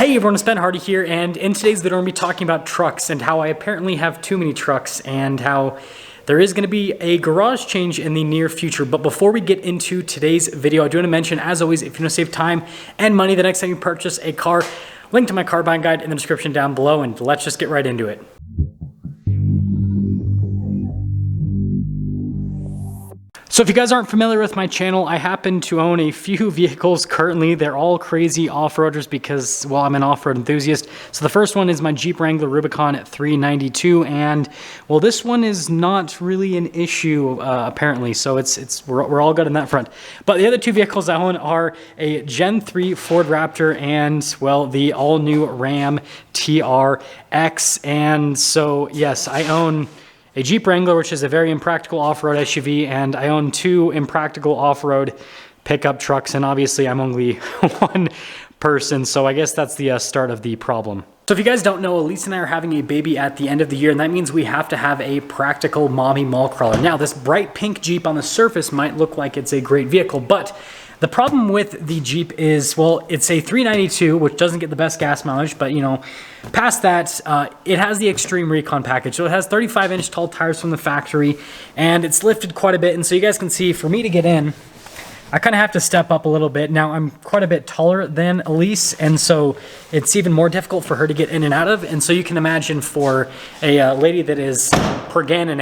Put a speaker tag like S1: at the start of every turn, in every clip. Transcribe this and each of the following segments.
S1: Hey everyone, it's Ben Hardy here, and in today's video we're going to be talking about trucks and how I apparently have too many trucks and how there is going to be a garage change in the near future. But before we get into today's video, I do want to mention, as always, if you want to save time and money the next time you purchase a car, link to my car buying guide in the description down below, and let's just get right into it. So if you guys aren't familiar with my channel, I happen to own a few vehicles currently. They're all crazy off-roaders because, well, I'm an off-road enthusiast. So the first one is my Jeep Wrangler Rubicon at 392, and well, this one is not really an issue apparently. So we're all good on that front. But the other two vehicles I own are a Gen 3 Ford Raptor and, well, the all-new Ram TRX. And so yes, I own a Jeep Wrangler, which is a very impractical off-road SUV, and I own two impractical off-road pickup trucks, and obviously I'm only one person, so I guess that's the start of the problem. So if you guys don't know, Elise and I are having a baby at the end of the year, and that means we have to have a practical mommy mall crawler. Now, this bright pink Jeep on the surface might look like it's a great vehicle, but the problem with the Jeep is, well, it's a 392, which doesn't get the best gas mileage, but you know, past that, it has the Extreme Recon package. So it has 35-inch tall tires from the factory, and it's lifted quite a bit. And so you guys can see, for me to get in, I kind of have to step up a little bit. Now, I'm quite a bit taller than Elise, and so it's even more difficult for her to get in and out of. And so you can imagine for a lady that is pregnant,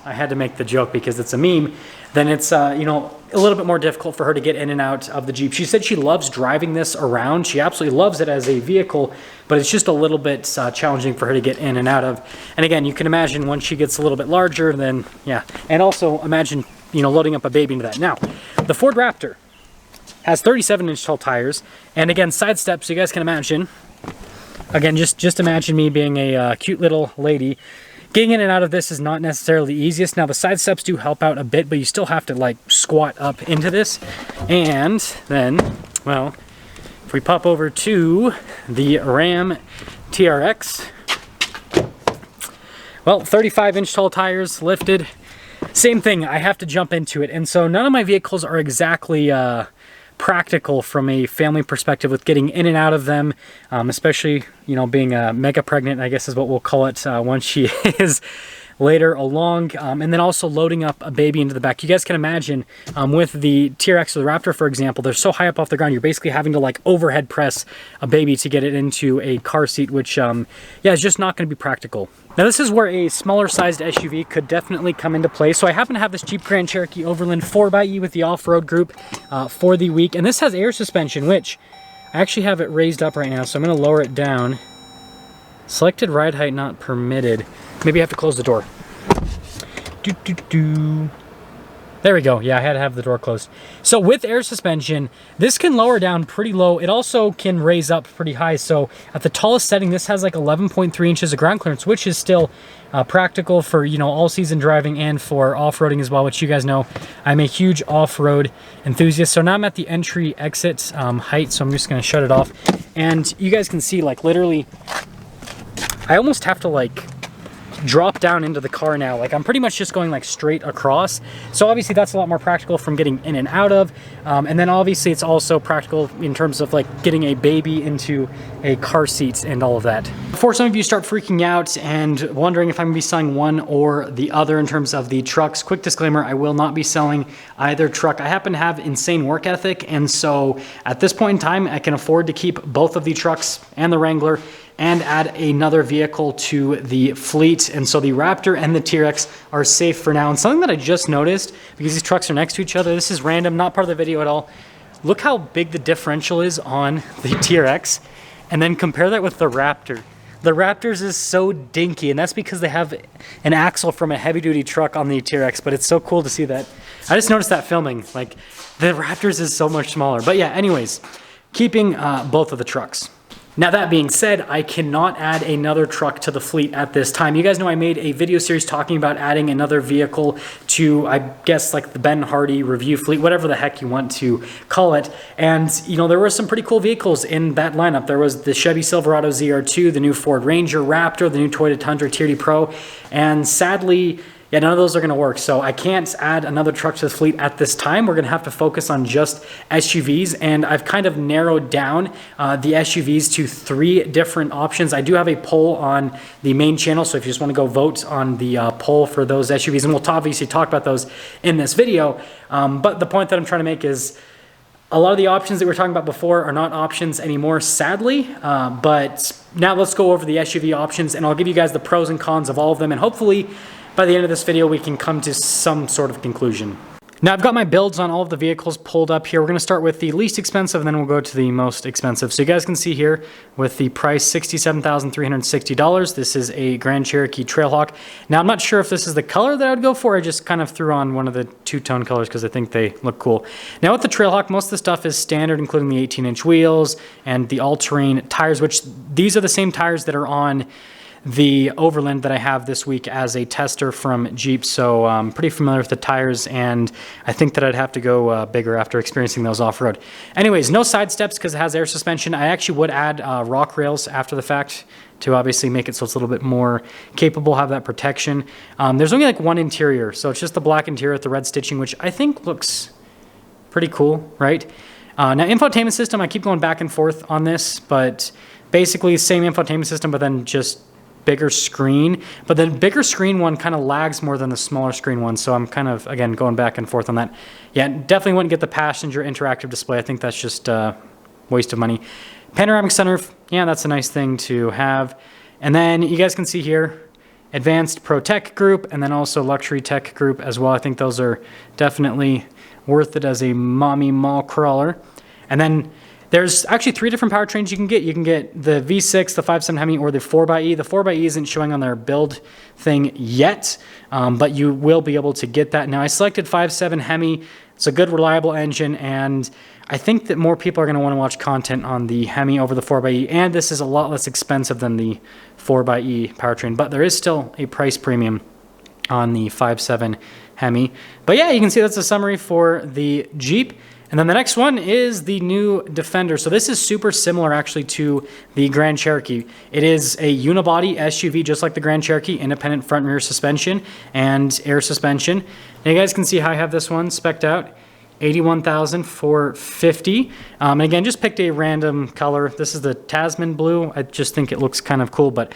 S1: I had to make the joke because it's a meme, then it's, you know, a little bit more difficult for her to get in and out of the Jeep. She said she loves driving this around. She absolutely loves it as a vehicle, but it's just a little bit challenging for her to get in and out of. And again, you can imagine once she gets a little bit larger, then yeah. And also imagine, you know, loading up a baby into that. Now, the Ford Raptor has 37-inch tall tires, and again, side steps, so you guys can imagine. Again, just imagine me being a cute little lady. Getting in and out of this is not necessarily the easiest. Now, the side steps do help out a bit, but you still have to like squat up into this. And then, well, if we pop over to the Ram TRX, well, 35-inch tall tires lifted. Same thing, I have to jump into it. And so none of my vehicles are exactly practical from a family perspective with getting in and out of them, especially, you know, being mega pregnant, I guess is what we'll call it once she is later along, and then also loading up a baby into the back. You guys can imagine with the TRX or the Raptor, for example, they're so high up off the ground, you're basically having to like overhead press a baby to get it into a car seat, which yeah, is just not going to be practical. Now, this is where a smaller sized SUV could definitely come into play. So I happen to have this Jeep Grand Cherokee Overland 4xe with the off-road group for the week, and this has air suspension, which I actually have it raised up right now, so I'm going to lower it down. Selected ride height not permitted. Maybe I have to close the door. There we go. Yeah, I had to have the door closed. So with air suspension, this can lower down pretty low. It also can raise up pretty high. So at the tallest setting, this has like 11.3 inches of ground clearance, which is still practical for, you know, all-season driving and for off-roading as well, which you guys know I'm a huge off-road enthusiast. So now I'm at the entry exit height, so I'm just going to shut it off. And you guys can see, like, literally, I almost have to, like, drop down into the car now. Like, I'm pretty much just going like straight across. So obviously that's a lot more practical from getting in and out of. And then obviously it's also practical in terms of like getting a baby into a car seat and all of that. Before some of you start freaking out and wondering if I'm gonna be selling one or the other in terms of the trucks, quick disclaimer, I will not be selling either truck. I happen to have insane work ethic, and so at this point in time, I can afford to keep both of the trucks and the Wrangler and add another vehicle to the fleet. And so the Raptor and the TRX are safe for now. And something that I just noticed, because these trucks are next to each other, this is random, not part of the video at all. Look how big the differential is on the TRX, and then compare that with the Raptor. The Raptors is so dinky, and that's because they have an axle from a heavy-duty truck on the TRX, but it's so cool to see that. I just noticed that filming, like, the Raptors is so much smaller. But yeah, anyways, keeping both of the trucks. Now, that being said, I cannot add another truck to the fleet at this time. You guys know I made a video series talking about adding another vehicle to, I guess, like the Ben Hardy review fleet, whatever the heck you want to call it. And, you know, there were some pretty cool vehicles in that lineup. There was the Chevy Silverado ZR2, the new Ford Ranger Raptor, the new Toyota Tundra TRD Pro, and sadly, yeah, none of those are going to work. So I can't add another truck to the fleet at this time. We're going to have to focus on just SUVs, and I've kind of narrowed down the SUVs to 3 different options. I do have a poll on the main channel, so if you just want to go vote on the poll for those SUVs, and we'll obviously talk about those in this video. But the point that I'm trying to make is a lot of the options that we were talking about before are not options anymore, sadly. But now let's go over the SUV options, and I'll give you guys the pros and cons of all of them, and hopefully by the end of this video, we can come to some sort of conclusion. Now I've got my builds on all of the vehicles pulled up here. We're going to start with the least expensive, and then we'll go to the most expensive. So you guys can see here with the price $67,360. This is a Grand Cherokee Trailhawk. Now I'm not sure if this is the color that I would go for. I just kind of threw on one of the two-tone colors because I think they look cool. Now with the Trailhawk, most of the stuff is standard, including the 18-inch wheels and the all-terrain tires, which these are the same tires that are on the Overland that I have this week as a tester from Jeep, so I'm pretty familiar with the tires, and I think that I'd have to go bigger after experiencing those off-road. Anyways, no side steps because it has air suspension. I actually would add rock rails after the fact to obviously make it so it's a little bit more capable, have that protection. There's only like one interior, so it's just the black interior with the red stitching, which I think looks pretty cool, right? Now infotainment system, I keep going back and forth on this, but basically same infotainment system, but then just bigger screen, but the bigger screen one kind of lags more than the smaller screen one, so I'm kind of, again, going back and forth on that. Yeah, definitely wouldn't get the passenger interactive display. I think that's just a waste of money. Panoramic sunroof, yeah, that's a nice thing to have. And then you guys can see here, Advanced Pro Tech Group, and then also Luxury Tech Group as well. I think those are definitely worth it as a mommy mall crawler. And then there's actually 3 different powertrains you can get. You can get the V6, the 5.7 Hemi, or the 4xe. The 4xe isn't showing on their build thing yet, but you will be able to get that. Now, I selected 5.7 Hemi. It's a good, reliable engine, and I think that more people are going to want to watch content on the Hemi over the 4xe, and this is a lot less expensive than the 4xe powertrain, but there is still a price premium on the 5.7 Hemi. But yeah, you can see that's a summary for the Jeep. And then the next one is the new Defender. So this is super similar actually to the Grand Cherokee. It is a unibody SUV just like the Grand Cherokee, independent front and rear suspension and air suspension. Now you guys can see how I have this one spec'd out. $81,450. And again, just picked a random color. This is the Tasman blue. I just think it looks kind of cool, but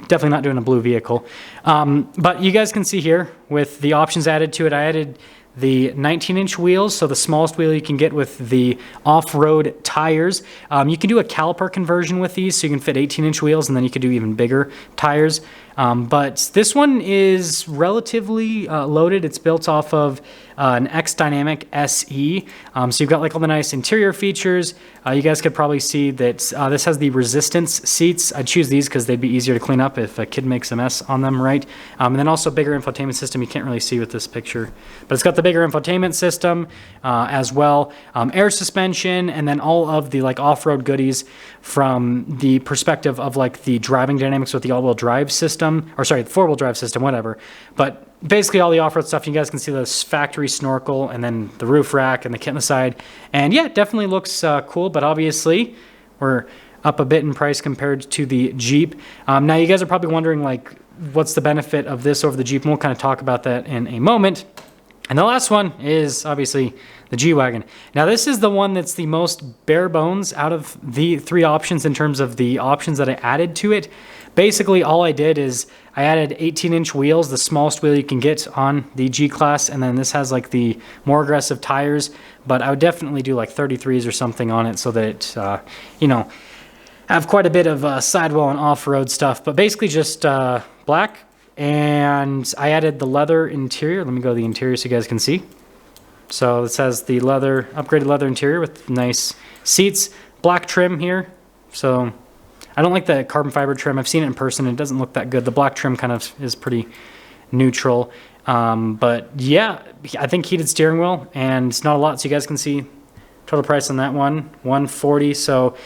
S1: definitely not doing a blue vehicle. But you guys can see here with the options added to it, I added the 19-inch wheels, so the smallest wheel you can get with the off-road tires. You can do a caliper conversion with these, so you can fit 18-inch wheels, and then you could do even bigger tires. But this one is relatively loaded. It's built off of an X-Dynamic SE. So you've got like all the nice interior features. You guys could probably see that this has the resistance seats. I choose these because they'd be easier to clean up if a kid makes a mess on them, right? And then also bigger infotainment system. You can't really see with this picture, but it's got the bigger infotainment system as well. Air suspension, and then all of the like off-road goodies from the perspective of like the driving dynamics with the all-wheel drive system, or sorry, the four-wheel drive system, whatever. But basically all the off-road stuff. You guys can see this factory snorkel and then the roof rack and the kit on the side. And yeah, it definitely looks cool, but obviously we're up a bit in price compared to the Jeep. Now you guys are probably wondering like, what's the benefit of this over the Jeep? And we'll kind of talk about that in a moment. And the last one is obviously the G-Wagon. Now this is the one that's the most bare bones out of the 3 options in terms of the options that I added to it. Basically all I did is I added 18-inch wheels, the smallest wheel you can get on the G-Class, and then this has like the more aggressive tires, but I would definitely do like 33s or something on it so that it, you know, have quite a bit of sidewall and off-road stuff, but basically just black. And I added the leather interior. Let me go to the interior so you guys can see. So this has the leather, upgraded leather interior with nice seats, black trim here. So I don't like the carbon fiber trim. I've seen it in person. It doesn't look that good. The black trim kind of is pretty neutral. But yeah, I think heated steering wheel, and it's not a lot, so you guys can see total price on that one, $140. So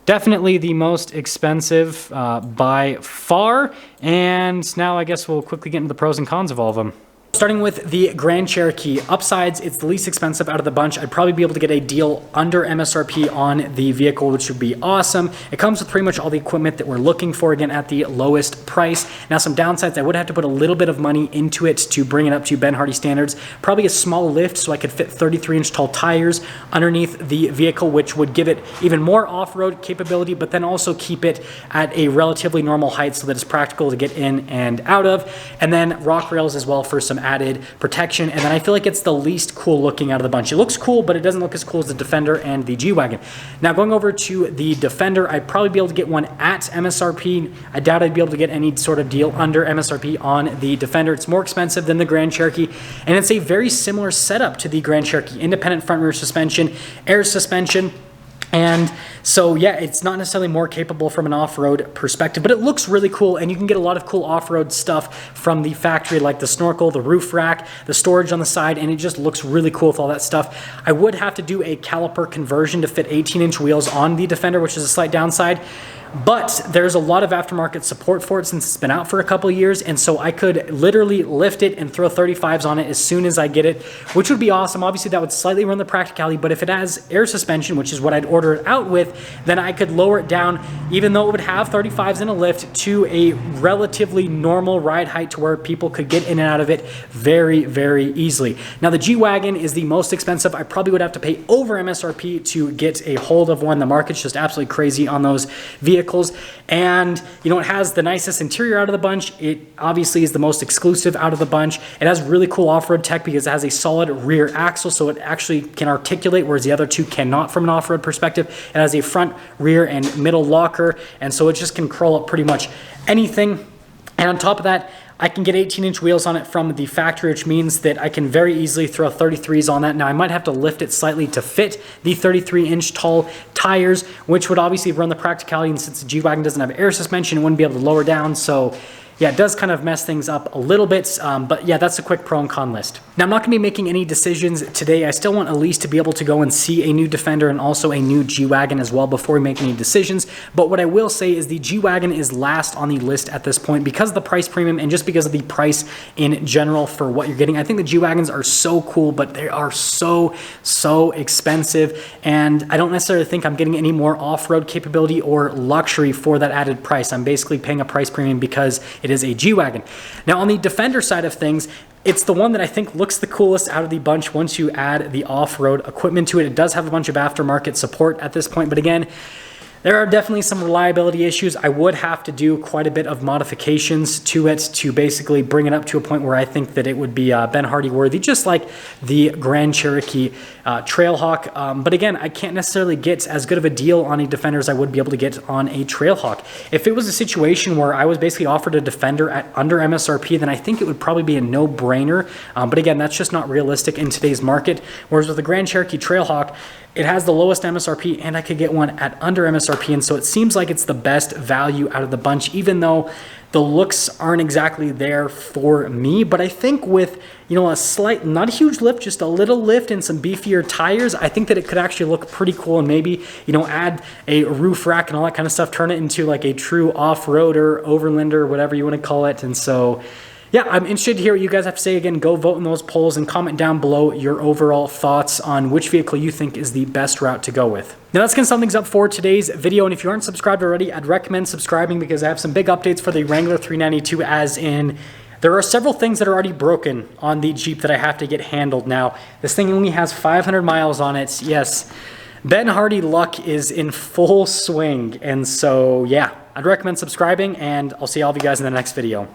S1: definitely the most expensive by far. And now I guess we'll quickly get into the pros and cons of all of them. Starting with the Grand Cherokee, upsides, it's the least expensive out of the bunch. I'd probably be able to get a deal under MSRP on the vehicle, which would be awesome. It comes with pretty much all the equipment that we're looking for, again, at the lowest price. Now, some downsides, I would have to put a little bit of money into it to bring it up to Ben Hardy standards. Probably a small lift so I could fit 33-inch tall tires underneath the vehicle, which would give it even more off-road capability, but then also keep it at a relatively normal height so that it's practical to get in and out of. And then rock rails as well for some added protection. And then I feel like it's the least cool looking out of the bunch. It looks cool, but it doesn't look as cool as the Defender and the G-Wagon. Now, going over to the Defender, I'd probably be able to get one at MSRP. I doubt I'd be able to get any sort of deal under MSRP on the Defender. It's more expensive than the Grand Cherokee, and it's a very similar setup to the Grand Cherokee. Independent front rear suspension, air suspension. And so, yeah, it's not necessarily more capable from an off-road perspective, but it looks really cool, and you can get a lot of cool off-road stuff from the factory, like the snorkel, the roof rack, the storage on the side, and it just looks really cool with all that stuff. I would have to do a caliper conversion to fit 18-inch wheels on the Defender, which is a slight downside. But there's a lot of aftermarket support for it since it's been out for a couple of years, and so I could literally lift it and throw 35s on it as soon as I get it, which would be awesome. Obviously, that would slightly run the practicality, but if it has air suspension, which is what I'd order it out with, then I could lower it down, even though it would have 35s in a lift, to a relatively normal ride height to where people could get in and out of it very, very easily. Now, the G-Wagon is the most expensive. I probably would have to pay over MSRP to get a hold of one. The market's just absolutely crazy on those vehicles. And you know, it has the nicest interior out of the bunch. It obviously is the most exclusive out of the bunch. It has really cool off-road tech because it has a solid rear axle, so it actually can articulate, whereas the other two cannot from an off-road perspective. It has a front, rear, and middle locker, and so it just can crawl up pretty much anything. And on top of that, I can get 18-inch wheels on it from the factory, which means that I can very easily throw 33s on that. Now, I might have to lift it slightly to fit the 33-inch tall tires, which would obviously run the practicality, and since the G-Wagon doesn't have air suspension, it wouldn't be able to lower down, so yeah, it does kind of mess things up a little bit, but yeah, that's a quick pro and con list. Now, I'm not going to be making any decisions today. I still want Elise to be able to go and see a new Defender and also a new G-Wagon as well before we make any decisions. But what I will say is the G-Wagon is last on the list at this point because of the price premium and just because of the price in general for what you're getting. I think the G-Wagons are so cool, but they are so expensive, and I don't necessarily think I'm getting any more off-road capability or luxury for that added price. I'm basically paying a price premium because it is a G-Wagon. Now, on the Defender side of things, it's the one that I think looks the coolest out of the bunch once you add the off-road equipment to it. It does have a bunch of aftermarket support at this point, but again, there are definitely some reliability issues. I would have to do quite a bit of modifications to it to basically bring it up to a point where I think that it would be Ben Hardy worthy, just like the Grand Cherokee Trailhawk. But again, I can't necessarily get as good of a deal on a Defender as I would be able to get on a Trailhawk. If it was a situation where I was basically offered a Defender at under MSRP, then I think it would probably be a no-brainer. But again, that's just not realistic in today's market. Whereas with the Grand Cherokee Trailhawk, it has the lowest MSRP, and I could get one at under MSRP, and so it seems like it's the best value out of the bunch, even though the looks aren't exactly there for me. But I think with, you know, a slight, not a huge lift, just a little lift and some beefier tires, I think that it could actually look pretty cool, and maybe, you know, add a roof rack and all that kind of stuff, turn it into like a true off-roader, overlander, whatever you want to call it. And so yeah, I'm interested to hear what you guys have to say. Again, go vote in those polls and comment down below your overall thoughts on which vehicle you think is the best route to go with. Now, that's going to sum things up for today's video, and if you aren't subscribed already, I'd recommend subscribing because I have some big updates for the Wrangler 392, as in there are several things that are already broken on the Jeep that I have to get handled. Now, this thing only has 500 miles on it. Yes, Ben Hardy luck is in full swing, and so yeah, I'd recommend subscribing, and I'll see all of you guys in the next video.